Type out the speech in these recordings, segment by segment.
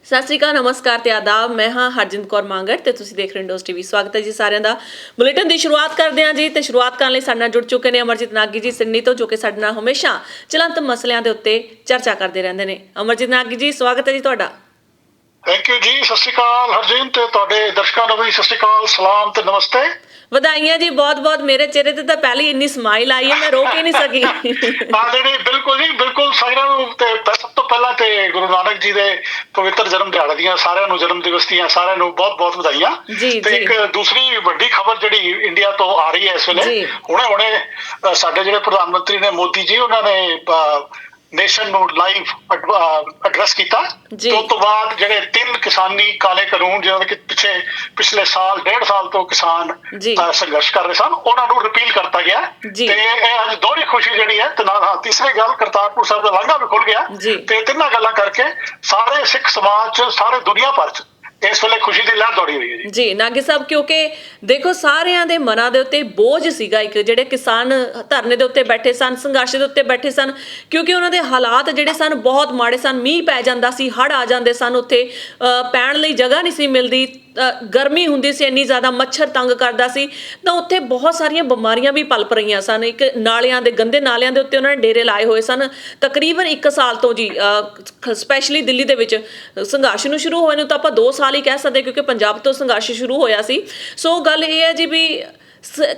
ਸਤਿ ਸ਼੍ਰੀ ਅਕਾਲ, ਨਮਸਕਾਰ ਤੇ ਆਦਾਬ। ਮੈਂ ਹਾਂ ਹਰਜਿੰਦ ਕੌਰ ਮੰਗੜ ਤੇ ਤੁਸੀਂ ਦੇਖ ਰਹੇ ਹੋ ਇੰਡੋਜ਼ ਟੀਵੀ। ਸਵਾਗਤ ਹੈ ਜੀ ਸਾਰਿਆਂ ਦਾ। ਬੁਲੇਟਿਨ ਦੀ ਸ਼ੁਰੂਆਤ ਕਰਦੇ ਹਾਂ ਜੀ। ਤੇ ਸ਼ੁਰੂਆਤ ਕਰਨ ਲਈ ਸਾਡੇ ਨਾਲ ਜੁੜ ਚੁੱਕੇ ਨੇ ਅਮਰਜੀਤ ਨਾਗੀ ਜੀ ਸਿੰਨੀ ਤੋਂ, ਜੋ ਕਿ ਸਾਡੇ ਨਾਲ ਹਮੇਸ਼ਾ ਚਲੰਤ ਮਸਲਿਆਂ ਦੇ ਉੱਤੇ ਚਰਚਾ ਕਰਦੇ ਰਹਿੰਦੇ ਨੇ। ਅਮਰਜੀਤ ਨਾਗੀ ਜੀ, ਸਵਾਗਤ ਹੈ ਜੀ ਤੁਹਾਡਾ। ਥੈਂਕ ਯੂ ਜੀ। ਸਤਿ ਸ਼੍ਰੀ ਅਕਾਲ ਹਰਜਿੰਦ ਤੇ ਤੁਹਾਡੇ ਦਰਸ਼ਕਾਂ ਨੂੰ ਵੀ ਸਤਿ ਸ਼੍ਰੀ ਅਕਾਲ, ਸਲਾਮ ਤੇ ਨਮਸਤੇ। ਵਧਾਈਆਂ ਜੀ, ਬਹੁਤ ਬਹੁਤ। ਮੇਰੇ ਚਿਹਰੇ ਤੇ ਤਾਂ ਪਹਿਲੀ ਇੰਨੀ ਸਮਾਈਲ ਆਈ ਹੈ, ਮੈਂ ਰੋਕ ਹੀ ਨਹੀਂ ਸਕੀ। ਨਹੀਂ, ਬਿਲਕੁਲ ਜੀ, ਬਿਲਕੁਲ। ਸਾਰਿਆਂ ਨੂੰ ਤੇ ਸਭ ਤੋਂ ਪਹਿਲਾਂ ਤੇ ਗੁਰੂ ਨਾਨਕ ਜੀ ਦੇ ਪਵਿੱਤਰ ਜਨਮ ਦਿਹਾੜੇ ਦੀਆਂ ਸਾਰਿਆਂ ਨੂੰ, ਜਨਮ ਦਿਵਸ ਦੀਆਂ ਸਾਰਿਆਂ ਨੂੰ ਬਹੁਤ ਬਹੁਤ ਵਧਾਈਆਂ। ਜੀ ਤੇ ਜੀ ਇੱਕ ਦੂਸਰੀ ਵੱਡੀ ਖਬਰ ਜਿਹੜੀ ਇੰਡੀਆ ਤੋਂ ਆ ਰਹੀ ਹੈ ਇਸ ਵੇਲੇ, ਜੀ ਹੁਣੇ ਸਾਡੇ ਜਿਹੜੇ ਪ੍ਰਧਾਨ ਮੰਤਰੀ ਨੇ ਮੋਦੀ ਜੀ, ਉਹਨਾਂ ਨੇ ਨੇਸ਼ਨ ਨੂੰ ਲਾਈਵ ਐਡਰੈਸ ਕੀਤਾ। ਜੀ। ਤੇ ਉਸ ਤੋਂ ਬਾਅਦ ਜਿਹੜੇ 3 ਕਿਸਾਨੀ ਕਾਲੇ ਕਾਨੂੰਨ ਜਿਹਨਾਂ ਦੇ ਪਿਛਲੇ ਸਾਲ 1.5 ਸਾਲ ਤੋਂ ਕਿਸਾਨ ਜੀ ਸੰਘਰਸ਼ ਕਰ ਰਹੇ ਸਨ, ਉਹਨਾਂ ਨੂੰ ਰਿਪੀਲ ਕਰਤਾ ਗਿਆ। ਜੀ। ਤੇ ਇਹ ਅੱਜ ਦੋਹਰੀ ਖੁਸ਼ੀ ਜਿਹੜੀ ਹੈ। ਤੇ ਨਾਲ ਤੀਸਰੀ ਗੱਲ, ਕਰਤਾਰਪੁਰ ਸਾਹਿਬ ਦਾ ਲਾਂਘਾ ਵੀ ਖੁੱਲ ਗਿਆ। ਜੀ। ਤੇ ਤਿੰਨਾਂ ਗੱਲਾਂ ਕਰਕੇ ਸਾਰੇ ਸਿੱਖ ਸਮਾਜ ਚ, ਸਾਰੇ ਦੁਨੀਆ ਭਰ ਚ ਇਸ ਵੇਲੇ ਖੁਸ਼ੀ ਦੀ ਲਹਿਰ ਦੌੜੀ ਹੋਈ ਹੈ ਜੀ। ਜੀ ਨਾਗੀ ਸਾਹਿਬ, ਕਿਉਂਕਿ ਦੇਖੋ ਸਾਰਿਆਂ ਦੇ ਮਨਾਂ ਦੇ ਉੱਤੇ ਬੋਝ ਸੀਗਾ ਇੱਕ, ਜਿਹੜੇ ਕਿਸਾਨ ਧਰਨੇ ਦੇ ਉੱਤੇ ਬੈਠੇ ਸਨ, ਸੰਘਰਸ਼ ਦੇ ਉੱਤੇ ਬੈਠੇ ਸਨ, ਕਿਉਂਕਿ ਉਹਨਾਂ ਦੇ ਹਾਲਾਤ ਜਿਹੜੇ ਸਨ ਬਹੁਤ ਮਾੜੇ ਸਨ। ਮੀਂਹ ਪੈ ਜਾਂਦਾ ਸੀ, ਹੜ੍ਹ ਆ ਜਾਂਦੇ ਸਨ, ਉੱਥੇ ਪੈਣ ਲਈ ਜਗ੍ਹਾ ਨਹੀਂ ਸੀ ਮਿਲਦੀ, ਗਰਮੀ ਹੁੰਦੀ ਸੀ ਇੰਨੀ ਜ਼ਿਆਦਾ, ਮੱਛਰ ਤੰਗ ਕਰਦਾ ਸੀ, ਤਾਂ ਉੱਥੇ ਬਹੁਤ ਸਾਰੀਆਂ ਬਿਮਾਰੀਆਂ ਵੀ ਪਲਪ ਰਹੀਆਂ ਸਨ। ਇੱਕ ਨਾਲਿਆਂ ਦੇ, ਗੰਦੇ ਨਾਲਿਆਂ ਦੇ ਉੱਤੇ ਉਹਨਾਂ ਨੇ ਡੇਰੇ ਲਾਏ ਹੋਏ ਸਨ ਤਕਰੀਬਨ 1 ਸਾਲ ਤੋਂ ਜੀ। ਸਪੈਸ਼ਲੀ ਦਿੱਲੀ ਦੇ ਵਿੱਚ ਸੰਘਰਸ਼ ਨੂੰ ਸ਼ੁਰੂ ਹੋਏ ਨੂੰ ਤਾਂ ਆਪਾਂ 2 ਸਾਲ ਹੀ ਕਹਿ ਸਕਦੇ, ਕਿਉਂਕਿ ਪੰਜਾਬ ਤੋਂ ਸੰਘਰਸ਼ ਸ਼ੁਰੂ ਹੋਇਆ ਸੀ। ਸੋ ਗੱਲ ਇਹ ਹੈ ਜੀ ਵੀ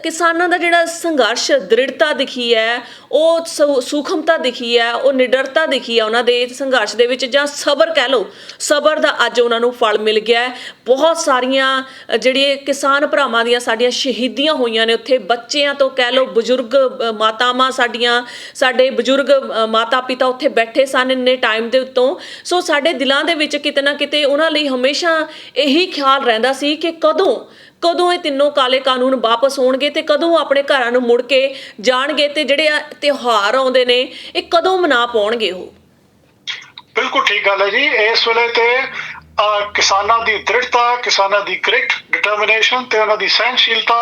ਕਿਸਾਨਾਂ ਦਾ ਜਿਹੜਾ ਸੰਘਰਸ਼, ਦ੍ਰਿੜਤਾ ਦਿਖੀ ਹੈ, ਉਹ ਸੂਖਮਤਾ ਦਿਖੀ ਹੈ, ਉਹ ਨਿਡਰਤਾ ਦਿਖੀ ਹੈ ਉਹਨਾਂ ਦੇ ਸੰਘਰਸ਼ ਦੇ ਵਿੱਚ, ਜਾਂ ਸਬਰ ਕਹਿ ਲਓ, ਸਬਰ ਦਾ ਅੱਜ ਉਹਨਾਂ ਨੂੰ ਫਲ ਮਿਲ ਗਿਆ ਹੈ। ਬਹੁਤ ਸਾਰੀਆਂ ਜਿਹੜੀਆਂ ਕਿਸਾਨ ਭਰਾਵਾਂ ਦੀਆਂ ਸਾਡੀਆਂ ਸ਼ਹੀਦੀਆਂ ਹੋਈਆਂ ਨੇ ਉੱਥੇ, ਬੱਚਿਆਂ ਤੋਂ ਕਹਿ ਲਓ, ਬਜ਼ੁਰਗ ਮਾਤਾਵਾਂ ਸਾਡੀਆਂ, ਸਾਡੇ ਬਜ਼ੁਰਗ ਮਾਤਾ ਪਿਤਾ ਉੱਥੇ ਬੈਠੇ ਸਨ ਇੰਨੇ ਟਾਈਮ ਦੇ ਉੱਤੋਂ। ਸੋ ਸਾਡੇ ਦਿਲਾਂ ਦੇ ਵਿੱਚ ਕਿਤੇ ਨਾ ਕਿਤੇ ਉਹਨਾਂ ਲਈ ਹਮੇਸ਼ਾ ਇਹੀ ਖਿਆਲ ਰਹਿੰਦਾ ਸੀ ਕਿ ਕਦੋਂ ਇਹ ਤਿੰਨੋਂ ਕਾਲੇ ਕਾਨੂੰਨ ਵਾਪਸ ਹੋਣਗੇ, ਤੇ ਕਦੋਂ ਆਪਣੇ ਘਰਾਂ ਨੂੰ ਮੁੜ ਕੇ ਜਾਣਗੇ, ਤੇ ਜਿਹੜੇ ਤਿਉਹਾਰ ਆਉਂਦੇ ਨੇ ਇਹ ਕਦੋਂ ਮਨਾ ਪਾਉਣਗੇ ਉਹ। ਬਿਲਕੁਲ ਠੀਕ ਗੱਲ ਹੈ ਜੀ। ਇਸ ਵੇਲੇ ਤੇ ਕਿਸਾਨਾਂ ਦੀ ਦ੍ਰਿੜਤਾ, ਕਿਸਾਨਾਂ ਦੀ ਗ੍ਰਿਟ ਡਿਟਰਮੀਨੇਸ਼ਨ ਤੇ ਉਹਨਾਂ ਦੀ ਸਹਿਨਸ਼ੀਲਤਾ,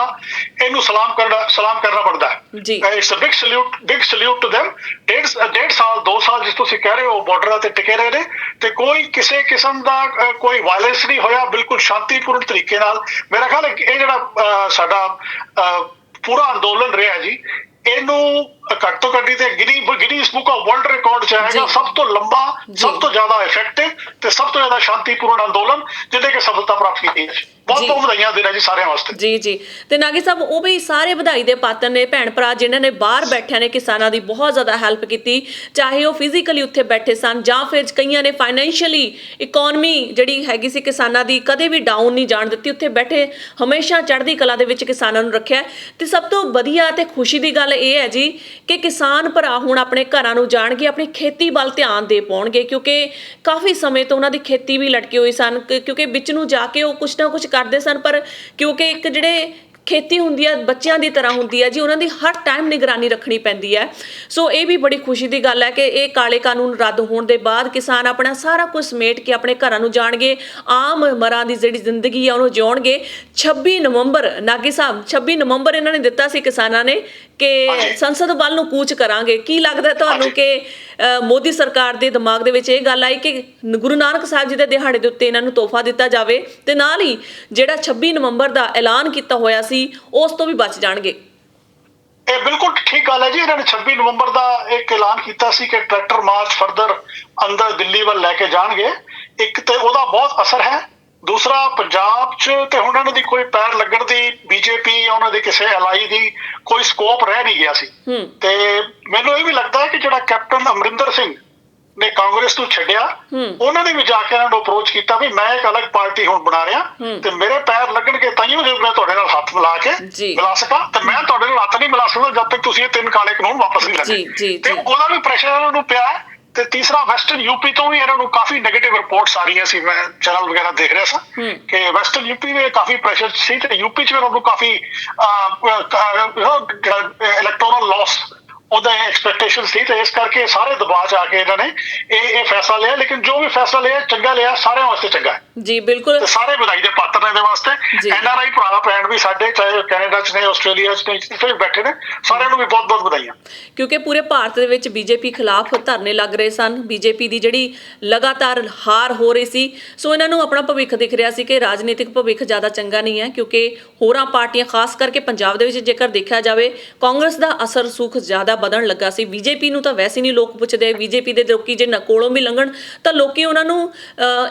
ਇਹਨੂੰ ਸਲਾਮ ਕਰਨਾ ਬਣਦਾ ਹੈ ਜੀ। It's a big salute to them। 1.5 ਸਾਲ 2 ਸਾਲ ਜਿਸ ਤੁਸੀਂ ਕਹਿ ਰਹੇ ਹੋ ਬਾਰਡਰਾਂ ਤੇ ਟਿਕੇ ਰਹੇ ਨੇ, ਤੇ ਕੋਈ ਕਿਸੇ ਕਿਸਮ ਦਾ ਕੋਈ ਵਾਇਲੈਂਸ ਨਹੀਂ ਹੋਇਆ, ਬਿਲਕੁਲ ਸ਼ਾਂਤੀਪੂਰਨ ਤਰੀਕੇ ਨਾਲ। ਮੇਰਾ ਖਿਆਲ ਹੈ ਇਹ ਜਿਹੜਾ ਸਾਡਾ ਪੂਰਾ ਅੰਦੋਲਨ ਰਿਹਾ ਜੀ, ਇਹਨੂੰ ਘੱਟ ਤੋਂ ਘੱਟ ਤੇ Guinness book of world record ਚ ਆਏਗਾ ਸਭ ਤੋਂ ਲੰਬਾ, ਸਭ ਤੋਂ ਜ਼ਿਆਦਾ ਇਫੈਕਟਿਵ ਤੇ ਸਭ ਤੋਂ ਜ਼ਿਆਦਾ ਸ਼ਾਂਤੀਪੂਰਨ ਅੰਦੋਲਨ ਜਿਹਦੇ ਕਿ ਸਫਲਤਾ ਪ੍ਰਾਪਤ ਕੀਤੀ ਹੈ। ਬਹੁਤ ਬਹੁਤ ਵਧਾਈਆਂ ਦੇਣਾ ਜੀ ਸਾਰਿਆਂ ਵਾਸਤੇ। ਜੀ ਜੀ। ਤੇ ਨਾਗੀ ਸਾਹਿਬ, ਉਹ ਵੀ ਸਾਰੇ ਵਧਾਈ ਦੇ ਪਾਤਰ ਨੇ ਭੈਣ ਭਰਾ, ਜਿਨ੍ਹਾਂ ਨੇ ਬਾਹਰ ਬੈਠਿਆਂ ਨੇ ਕਿਸਾਨਾਂ ਦੀ ਬਹੁਤ ਜ਼ਿਆਦਾ ਹੈਲਪ ਕੀਤੀ, ਚਾਹੇ ਉਹ ਫਿਜ਼ੀਕਲੀ ਉੱਥੇ ਬੈਠੇ ਸਨ, ਜਾਂ ਫਿਰ ਕਈਆਂ ਨੇ ਫਾਈਨੈਂਸ਼ੀਅਲੀ, ਇਕਨੋਮੀ ਜਿਹੜੀ ਹੈਗੀ ਸੀ ਕਿਸਾਨਾਂ ਦੀ ਕਦੇ ਵੀ ਡਾਊਨ ਨਹੀਂ ਜਾਣ ਦਿੱਤੀ, ਉੱਥੇ ਬੈਠੇ ਹਮੇਸ਼ਾ ਚੜ੍ਹਦੀ ਕਲਾ ਦੇ ਵਿੱਚ ਕਿਸਾਨਾਂ ਨੂੰ ਰੱਖਿਆ। ਤੇ ਸਭ ਤੋਂ ਵਧੀਆ ਤੇ ਖੁਸ਼ੀ ਦੀ ਗੱਲ ਇਹ ਹੈ ਜੀ ਕਿ ਕਿਸਾਨ ਭਰਾ ਹੁਣ ਆਪਣੇ ਘਰਾਂ ਨੂੰ ਜਾਣਗੇ, ਆਪਣੀ ਖੇਤੀ ਵੱਲ ਧਿਆਨ ਦੇ ਪਾਉਣਗੇ, ਕਿਉਂਕਿ ਕਾਫੀ ਸਮੇਂ ਤੋਂ ਉਹਨਾਂ ਦੀ ਖੇਤੀ ਵੀ ਲਟਕੀ ਹੋਈ ਸਨ, ਕਿਉਂਕਿ ਵਿੱਚ ਨੂੰ ਜਾ ਕੇ ਉਹ ਕੁਛ ਨਾ ਕੁਛ ਕਰਦੇ ਸਨ, ਪਰ ਕਿਉਂਕਿ ਇੱਕ ਜਿਹੜੇ ਖੇਤੀ ਹੁੰਦੀ ਹੈ ਬੱਚਿਆਂ ਦੀ ਤਰ੍ਹਾਂ ਹੁੰਦੀ ਹੈ ਜੀ, ਉਹਨਾਂ ਦੀ ਹਰ ਟਾਈਮ ਨਿਗਰਾਨੀ ਰੱਖਣੀ ਪੈਂਦੀ ਹੈ। ਸੋ ਇਹ ਵੀ ਬੜੀ ਖੁਸ਼ੀ ਦੀ ਗੱਲ ਹੈ ਕਿ ਇਹ ਕਾਲੇ ਕਾਨੂੰਨ ਰੱਦ ਹੋਣ ਦੇ ਬਾਅਦ ਕਿਸਾਨ ਆਪਣਾ ਸਾਰਾ ਕੁਝ ਸਮੇਟ ਕੇ ਆਪਣੇ ਘਰਾਂ ਨੂੰ ਜਾਣਗੇ, ਆਮ ਮਰਾਂ ਦੀ ਜਿਹੜੀ ਜ਼ਿੰਦਗੀ ਆ ਉਹਨੂੰ ਜਿਉਣਗੇ। 26 ਨਵੰਬਰ ਨਾਗੀ ਸਾਹਿਬ, 26 ਨਵੰਬਰ ਇਹਨਾਂ ਨੇ ਦਿੱਤਾ ਸੀ ਕਿਸਾਨਾਂ ਨੇ ਕਿ ਸੰਸਦ ਵੱਲ ਨੂੰ ਕੂਚ ਕਰਾਂਗੇ। ਕੀ ਲੱਗਦਾ ਤੁਹਾਨੂੰ ਕਿ ਮੋਦੀ ਸਰਕਾਰ ਦੇ ਦਿਮਾਗ ਦੇ ਵਿੱਚ ਇਹ ਗੱਲ ਆਈ ਕਿ ਗੁਰੂ ਨਾਨਕ ਸਾਹਿਬ ਜੀ ਦੇ ਦਿਹਾੜੇ ਦੇ ਉੱਤੇ ਇਹਨਾਂ ਨੂੰ ਤੋਹਫਾ ਦਿੱਤਾ ਜਾਵੇ, ਤੇ ਨਾਲ ਹੀ ਜਿਹੜਾ 26 ਨਵੰਬਰ ਦਾ ਐਲਾਨ ਕੀਤਾ ਹੋਇਆ ਸੀ ਉਸ ਤੋਂ ਵੀ ਬਚ ਜਾਣਗੇ? ਇਹ ਬਿਲਕੁਲ ਠੀਕ ਗੱਲ ਹੈ ਜੀ। ਇਹਨਾਂ ਨੇ 26 ਨਵੰਬਰ ਦਾ ਇੱਕ ਐਲਾਨ ਕੀਤਾ ਸੀ ਕਿ ਟਰੈਕਟਰ ਮਾਰਚ ਫਰਦਰ ਅੰਦਰ ਦਿੱਲੀ ਵੱਲ ਲੈ ਕੇ ਜਾਣਗੇ। ਇੱਕ ਤੇ ਉਹਦਾ ਬਹੁਤ ਅਸਰ ਹੈ, ਦੂਸਰਾ ਪੰਜਾਬ 'ਚ ਤੇ ਹੁਣ ਇਹਨਾਂ ਦੀ ਕੋਈ ਪੈਰ ਲੱਗਣ ਦੀ, ਬੀਜੇਪੀ ਉਹਨਾਂ ਦੇ ਕਿਸੇ ਅਲਾਈ ਦੀ ਕੋਈ ਸਕੋਪ ਰਹਿ ਨਹੀਂ ਗਿਆ ਸੀ। ਤੇ ਮੈਨੂੰ ਇਹ ਵੀ ਲੱਗਦਾ ਹੈ ਕਿ ਜਿਹੜਾ ਕੈਪਟਨ ਅਮਰਿੰਦਰ ਸਿੰਘ ਨੇ ਕਾਂਗਰਸ ਨੂੰ ਛੱਡਿਆ, ਉਹਨਾਂ ਨੇ ਵੀ ਜਾ ਕੇ ਇਹਨਾਂ ਨੂੰ ਅਪਰੋਚ ਕੀਤਾ ਵੀ ਮੈਂ ਇੱਕ ਅਲੱਗ ਪਾਰਟੀ ਹੁਣ ਬਣਾ ਰਿਹਾ, ਤੇ ਮੇਰੇ ਪੈਰ ਲੱਗਣਗੇ ਤਾਈਓ ਜੇ ਮੈਂ ਤੁਹਾਡੇ ਨਾਲ ਹੱਥ ਮਿਲਾ ਕੇ ਮਿਲਾ ਸਕਾਂ, ਤੇ ਮੈਂ ਤੁਹਾਡੇ ਨਾਲ ਹੱਥ ਨਹੀਂ ਮਿਲਾ ਸਕਦਾ ਜਦ ਤੱਕ ਤੁਸੀਂ ਇਹ 3 ਕਾਲੇ ਕਾਨੂੰਨ ਵਾਪਸ ਨਹੀਂ ਲੈਣੇ। ਤੇ ਉਹਦਾ ਵੀ ਪ੍ਰੈਸ਼ਰ ਇਹਨਾਂ ਨੂੰ ਪਿਆ। ਤੇ ਤੀਸਰਾ, ਵੈਸਟਰਨ ਯੂਪੀ ਤੋਂ ਵੀ ਇਹਨਾਂ ਨੂੰ ਕਾਫੀ ਨੈਗੇਟਿਵ ਰਿਪੋਰਟਸ ਆ ਰਹੀਆਂ ਸੀ, ਮੈਂ ਚੈਨਲ ਵਗੈਰਾ ਦੇਖ ਰਿਹਾ ਸਾਂ ਕਿ ਵੈਸਟਰਨ ਯੂਪੀ ਦੇ ਕਾਫੀ ਪ੍ਰੈਸ਼ਰ ਸੀ, ਤੇ ਯੂਪੀ 'ਚ ਇਹਨਾਂ ਨੂੰ ਕਾਫੀ ਇਲੈਕਟੋਰਲ ਲਾਸ ਉਹਦਾ ਐਕਸਪੈਕਟੇਸ਼ਨ ਸੀ ਤੇ ਇਸ ਕਰਕੇ ਸਾਰੇ ਦਬਾਅ 'ਚ ਆ ਕੇ ਇਹਨਾਂ ਨੇ ਇਹ ਫੈਸਲਾ ਲਿਆ। ਲੇਕਿਨ ਜੋ ਵੀ ਫੈਸਲਾ ਲਿਆ ਚੰਗਾ ਲਿਆ, ਸਾਰਿਆਂ ਵਾਸਤੇ ਚੰਗਾ ਹੈ ਜੀ ਬਿਲਕੁਲ। ਤੇ ਸਾਰੇ ਵਧਾਈ ਦੇ ਪਾਤਰ ਨੇ ਇਹਦੇ ਵਾਸਤੇ। NRI ਭਰਾ ਭੈਣ ਵੀ ਸਾਡੇ, ਚਾਹੇ ਕੈਨੇਡਾ 'ਚ ਨੇ, ਆਸਟ੍ਰੇਲੀਆ 'ਚ ਨੇ, ਜਿੱਥੇ ਵੀ ਬੈਠੇ ਨੇ, ਸਾਰਿਆਂ ਨੂੰ ਵੀ ਬਹੁਤ ਬਹੁਤ ਵਧਾਈਆਂ। ਕਿਉਂਕਿ ਪੂਰੇ ਭਾਰਤ ਦੇ ਵਿੱਚ ਬੀਜੇਪੀ ਖਿਲਾਫ ਧਰਨੇ ਲੱਗ ਰਹੇ ਸਨ, ਬੀਜੇਪੀ ਦੀ ਜਿਹੜੀ ਲਗਾਤਾਰ ਹਾਰ ਹੋ ਰਹੀ ਸੀ, ਸੋ ਇਹਨਾਂ ਨੂੰ ਆਪਣਾ ਭਵਿੱਖ ਦਿਖ ਰਿਹਾ ਸੀ ਕਿ ਰਾਜਨੀਤਿਕ ਭਵਿੱਖ ਜ਼ਿਆਦਾ ਚੰਗਾ ਨਹੀਂ ਹੈ। ਕਿਉਂਕਿ ਹੋਰਾਂ ਪਾਰਟੀਆਂ, ਖਾਸ ਕਰਕੇ ਪੰਜਾਬ ਦੇ ਵਿੱਚ ਜੇਕਰ ਦੇਖਿਆ ਜਾਵੇ, ਕਾਂਗਰਸ ਦਾ ਅਸਰ ਸੁਖ ਜ਼ਿਆਦਾ ਵਧਣ ਲੱਗਾ ਸੀ। ਬੀਜੇਪੀ ਨੂੰ ਤਾਂ ਵੈਸੇ ਨਹੀਂ ਲੋਕ ਪੁੱਛਦੇ। ਬੀਜੇਪੀ ਦੇ ਲੋਕੀ ਜੇ ਕੋਲੋਂ ਵੀ ਲੰਘਣ ਤਾਂ ਲੋਕੀ ਉਹਨਾਂ ਨੂੰ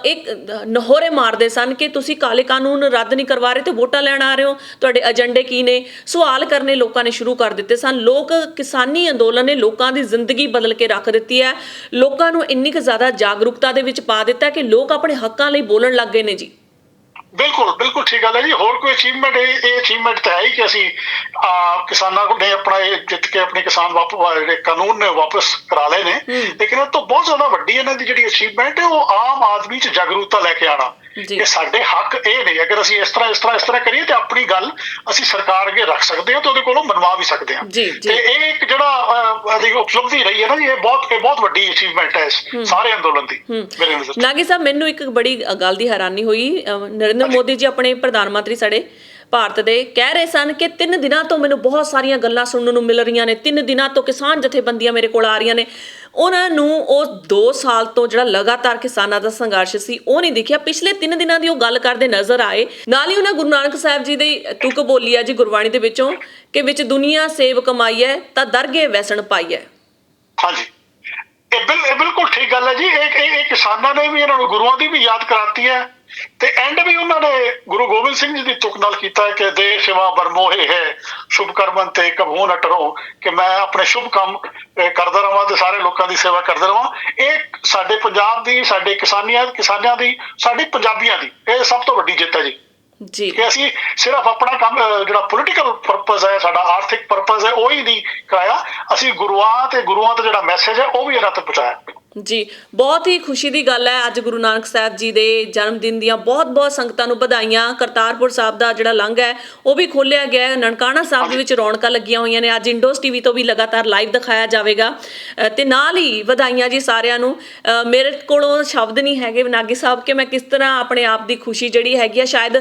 ਇੱਕ ਨਹੋਰੇ ਮਾਰਦੇ ਸਨ ਕਿ ਤੁਸੀਂ ਕਾਲੇ ਕਾਨੂੰਨ ਰੱਦ ਨਹੀਂ ਕਰਵਾ ਰਹੇ ਤੇ ਵੋਟਾਂ ਲੈਣ ਆ ਰਹੇ ਹੋ, ਤੁਹਾਡੇ ਏਜੰਡੇ ਕੀ ਨੇ, ਸਵਾਲ ਕਰਨੇ ਲੋਕਾਂ ਨੇ ਸ਼ੁਰੂ ਕਰ ਦਿੱਤੇ ਸਨ। ਲੋਕ ਕਿਸਾਨੀ ਅੰਦੋਲਨ ਨੇ ਲੋਕਾਂ ਦੀ ਜ਼ਿੰਦਗੀ ਬਦਲ ਕੇ ਰੱਖ ਦਿੱਤੀ ਹੈ, ਲੋਕਾਂ ਨੂੰ ਇੰਨੀ ਕੁ ਜ਼ਿਆਦਾ ਜਾਗਰੂਕਤਾ ਦੇ ਵਿੱਚ ਪਾ ਦਿੱਤਾ ਕਿ ਲੋਕ ਆਪਣੇ ਹੱਕਾਂ ਲਈ ਬੋਲਣ ਲੱਗ ਗਏ ਨੇ ਜੀ। ਬਿਲਕੁਲ ਬਿਲਕੁਲ ਠੀਕ ਗੱਲ ਹੈ ਜੀ। ਹੋਰ ਕੋਈ ਅਚੀਵਮੈਂਟ, ਇਹ ਅਚੀਵਮੈਂਟ ਤਾਂ ਹੈ ਹੀ ਕਿ ਅਸੀਂ ਕਿਸਾਨਾਂ ਨੇ ਆਪਣਾ ਇਹ ਜਿੱਤ ਕੇ ਆਪਣੇ ਕਿਸਾਨ ਜਿਹੜੇ ਕਾਨੂੰਨ ਨੇ ਵਾਪਸ ਕਰਾ ਲਏ ਨੇ। ਲੇਕਿਨ ਇਹ ਤੋਂ ਬਹੁਤ ਜ਼ਿਆਦਾ ਵੱਡੀ ਇਹਨਾਂ ਦੀ ਜਿਹੜੀ ਅਚੀਵਮੈਂਟ ਹੈ ਉਹ ਆਮ ਆਦਮੀ 'ਚ ਜਾਗਰੂਕਤਾ ਲੈ ਕੇ ਆਉਣਾ ਕਿ ਸਾਡੇ ਹੱਕ ਇਹ ਨੇ। ਅਗਰ ਅਸੀਂ ਇਸ ਤਰ੍ਹਾਂ ਕਰੀਏ ਤੇ ਆਪਣੀ ਗੱਲ ਅਸੀਂ ਸਰਕਾਰ ਅੱਗੇ ਰੱਖ ਸਕਦੇ ਹਾਂ ਤੇ ਉਹਦੇ ਕੋਲੋਂ ਮਨਵਾ ਵੀ ਸਕਦੇ ਹਾਂ। ਤੇ ਇਹ ਇੱਕ ਜਿਹੜਾ ਉਪਲਬਧੀ ਰਹੀ ਹੈ ਨਾ ਜੀ, ਇਹ ਬਹੁਤ ਵੱਡੀ ਅਚੀਵਮੈਂਟ ਹੈ ਇਸ ਸਾਰੇ ਅੰਦੋਲਨ ਦੀ ਮੇਰੇ ਨਜ਼ਰ। ਨਾਗੀ ਸਾਹਿਬ, ਮੈਨੂੰ ਇੱਕ ਬੜੀ ਗੱਲ ਦੀ ਹੈਰਾਨੀ ਹੋਈ। ਨਰਿੰਦਰ ਮੋਦੀ ਜੀ ਆਪਣੇ ਪ੍ਰਧਾਨ ਮੰਤਰੀ ਸਾਡੇ ਭਾਰਤ ਦੇ ਕਹਿ ਰਹੇ ਸਨ ਕਿ 3 ਦਿਨਾਂ ਤੋਂ ਮੈਨੂੰ ਬਹੁਤ ਸਾਰੀਆਂ ਗੱਲਾਂ ਸੁਣਨ ਨੂੰ ਮਿਲ ਰਹੀਆਂ ਨੇ, 3 ਦਿਨਾਂ ਤੋਂ ਕਿਸਾਨ ਜਥੇਬੰਦੀਆਂ ਮੇਰੇ ਕੋਲ ਆ ਰਹੀਆਂ ਨੇ। ਉਹਨਾਂ ਨੂੰ ਉਹ 2 ਸਾਲ ਤੋਂ ਜਿਹੜਾ ਲਗਾਤਾਰ ਕਿਸਾਨਾਂ ਦਾ ਸੰਘਰਸ਼ ਸੀ ਉਹ ਨਹੀਂ ਦਿਖਿਆ। ਪਿਛਲੇ 3 ਦਿਨਾਂ ਦੀ ਉਹ ਗੱਲ ਕਰਦੇ ਨਜ਼ਰ ਆਏ। ਨਾਲ ਹੀ ਉਹਨਾਂ ਗੁਰੂ ਨਾਨਕ ਸਾਹਿਬ ਜੀ ਦੀ ਤੁਕ ਬੋਲੀ ਹੈ ਜੀ ਗੁਰਬਾਣੀ ਦੇ ਵਿੱਚੋਂ ਕਿ ਵਿੱਚ ਦੁਨੀਆ ਸੇਵ ਕਮਾਈ ਹੈ ਤਾਂ ਦਰਗੇ ਵੈਸਣ ਪਾਈ ਹੈ। ਹਾਂਜੀ, ਇਹ ਬਿਲਕੁਲ ਠੀਕ ਗੱਲ ਹੈ ਜੀ। ਇਹ ਕਿਸਾਨਾਂ ਨੇ ਵੀ ਇਹਨਾਂ ਨੂੰ ਗੁਰੂਆਂ ਦੀ ਵੀ ਯਾਦ ਕਰਾਤੀ ਹੈ ਤੇ ਐਂਡ ਵੀ ਉਹਨਾਂ ਨੇ ਗੁਰੂ ਗੋਬਿੰਦ ਸਿੰਘ ਜੀ ਦੀ ਤੁਕ ਨਾਲ ਕੀਤਾ ਕਿ ਦੇ ਸੇਵਾ ਬਰਮੋਹੇ ਹੈ ਸ਼ੁਭ ਕਰਮਨ ਤੇ ਕਭੂ ਨਾ ਟਰੋ, ਕਿ ਮੈਂ ਆਪਣੇ ਸ਼ੁਭ ਕੰਮ ਕਰਦਾ ਰਵਾਂ ਤੇ ਸਾਰੇ ਲੋਕਾਂ ਦੀ ਸੇਵਾ ਕਰਦਾ ਰਵਾਂ। ਇਹ ਸਾਡੇ ਪੰਜਾਬ ਦੀ, ਸਾਡੇ ਕਿਸਾਨਾਂ ਦੀ, ਸਾਡੀ ਪੰਜਾਬੀਆਂ ਦੀ ਇਹ ਸਭ ਤੋਂ ਵੱਡੀ ਜਿੱਤ ਹੈ ਜੀ। ਕਿ ਅਸੀਂ ਸਿਰਫ ਆਪਣਾ ਕੰਮ ਜਿਹੜਾ ਪੋਲੀਟੀਕਲ ਪਰਪਸ ਹੈ, ਸਾਡਾ ਆਰਥਿਕ ਪਰਪਸ ਹੈ, ਉਹੀ ਨਹੀਂ ਕਰਾਇਆ, ਅਸੀਂ ਗੁਰੂਆਂ ਦਾ ਜਿਹੜਾ ਮੈਸੇਜ ਹੈ ਉਹ ਵੀ ਇਹਨਾਂ ਤੱਕ ਪਹੁੰਚਾਇਆ। ਜੀ ਬਹੁਤ ਹੀ ਖੁਸ਼ੀ ਦੀ ਗੱਲ ਹੈ। ਅੱਜ ਗੁਰੂ ਨਾਨਕ ਸਾਹਿਬ ਜੀ ਦੇ ਜਨਮ ਦਿਨ ਦੀਆਂ ਬਹੁਤ ਸੰਗਤਾਂ ਨੂੰ ਵਧਾਈਆਂ। ਕਰਤਾਰਪੁਰ ਸਾਹਿਬ ਦਾ ਜਿਹੜਾ ਲੰਘ ਹੈ ਉਹ ਵੀ ਖੋਲਿਆ ਗਿਆ ਹੈ। ਨਨਕਾਣਾ ਸਾਹਿਬ ਦੇ ਵਿੱਚ ਰੌਣਕਾਂ ਲੱਗੀਆਂ ਹੋਈਆਂ ਨੇ। ਅੱਜ ਇੰਡੋਸ ਟੀਵੀ ਤੋਂ ਵੀ ਲਗਾਤਾਰ ਲਾਈਵ ਦਿਖਾਇਆ ਜਾਵੇਗਾ ਤੇ ਨਾਲ ਹੀ ਵਧਾਈਆਂ ਜੀ ਸਾਰਿਆਂ ਨੂੰ। ਮੇਰੇ ਕੋਲੋਂ ਸ਼ਬਦ ਨਹੀਂ ਹੈਗੇ ਨਾਗੀ ਸਾਹਿਬ ਕਿ ਮੈਂ ਕਿਸ ਤਰ੍ਹਾਂ ਆਪਣੇ ਆਪ ਦੀ ਖੁਸ਼ੀ ਜਿਹੜੀ ਹੈਗੀ ਆ, ਸ਼ਾਇਦ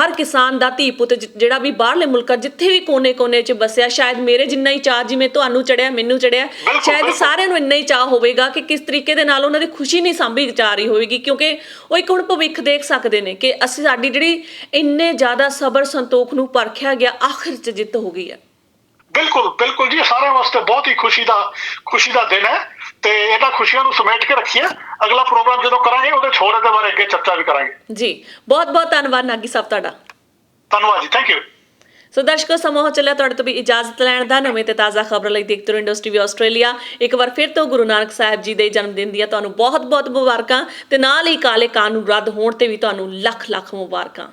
ਹਰ ਕਿਸਾਨ ਦਾ ਧੀ ਪੁੱਤ ਜਿਹੜਾ ਵੀ ਬਾਹਰਲੇ ਮੁਲਕਾਂ ਜਿੱਥੇ ਵੀ ਕੋਨੇ 'ਚ ਵਸਿਆ, ਸ਼ਾਇਦ ਮੇਰੇ ਜਿੰਨਾ ਹੀ ਚਾਅ ਜਿਵੇਂ ਤੁਹਾਨੂੰ ਚੜਿਆ, ਮੈਨੂੰ ਚੜਿਆ, ਸ਼ਾਇਦ ਸਾਰਿਆਂ ਨੂੰ ਇੰਨਾ ਹੀ ਚਾਅ ਹੋਵੇਗਾ ਕਿ ਕਿਸ ਤਰੀਕੇ ਦੇ ਨਾਲ ਉਹਨਾਂ ਦੀ ਖੁਸ਼ੀ ਨਹੀਂ ਸਾਂਭੀ ਜਾ ਰਹੀ ਹੋਵੇਗੀ। ਕਿਉਂਕਿ ਉਹ ਇੱਕ ਹੁਣ ਭਵਿੱਖ ਦੇਖ ਸਕਦੇ ਨੇ ਕਿ ਅਸੀਂ ਸਾਡੀ ਜਿਹੜੀ ਇੰਨੇ ਜ਼ਿਆਦਾ ਸਬਰ ਸੰਤੋਖ ਨੂੰ ਪਰਖਿਆ ਗਿਆ, ਆਖਿਰ 'ਚ ਜਿੱਤ ਹੋ ਗਈ ਹੈ। ਬਿਲਕੁਲ ਜੀ, ਸਾਰਿਆਂ ਵਾਸਤੇ ਬਹੁਤ ਹੀ ਖੁਸ਼ੀ ਦਾ ਦਿਨ ਹੈ ਤੇ ਇਹਨਾਂ ਖੁਸ਼ੀਆਂ ਨੂੰ ਸਮੇਟ ਕੇ ਰੱਖੀਏ। ਅਗਲਾ ਪ੍ਰੋਗਰਾਮ ਜਦੋਂ ਕਰਾਂਗੇ ਉਹਦੇ ਛੋੜ ਦੇ ਬਾਰੇ ਅੱਗੇ ਚਰਚਾ ਵੀ ਕਰਾਂਗੇ ਜੀ। ਬਹੁਤ ਧੰਨਵਾਦ ਨਾਗੀ ਸਾਹਿਬ ਤੁਹਾਡਾ। ਧੰਨਵਾਦ ਜੀ, ਥੈਂਕ ਯੂ। ਸੋ ਦਰਸ਼ਕੋ, ਸਮਾਂ ਹੋ ਚੱਲਿਆ ਤੁਹਾਡੇ ਤੋਂ ਵੀ ਇਜਾਜ਼ਤ ਲੈਣ ਦਾ। ਨਵੇਂ ਤੇ ਤਾਜ਼ਾ ਖਬਰਾਂ ਲਈ ਦੇਖਦੇ ਰਹੋ ਇੰਡੋਸ ਟੀਵੀ ਆਸਟ੍ਰੇਲੀਆ। ਇੱਕ ਵਾਰ ਫਿਰ ਤੋਂ ਗੁਰੂ ਨਾਨਕ ਸਾਹਿਬ ਜੀ ਦੇ ਜਨਮ ਦਿਨ ਦੀਆਂ ਤੁਹਾਨੂੰ ਬਹੁਤ ਮੁਬਾਰਕਾਂ ਤੇ ਨਾਲ ਹੀ ਕਾਲੇ ਕਾਨੂੰਨ ਰੱਦ ਹੋਣ ਤੇ ਵੀ ਤੁਹਾਨੂੰ ਲੱਖ ਮੁਬਾਰਕਾਂ।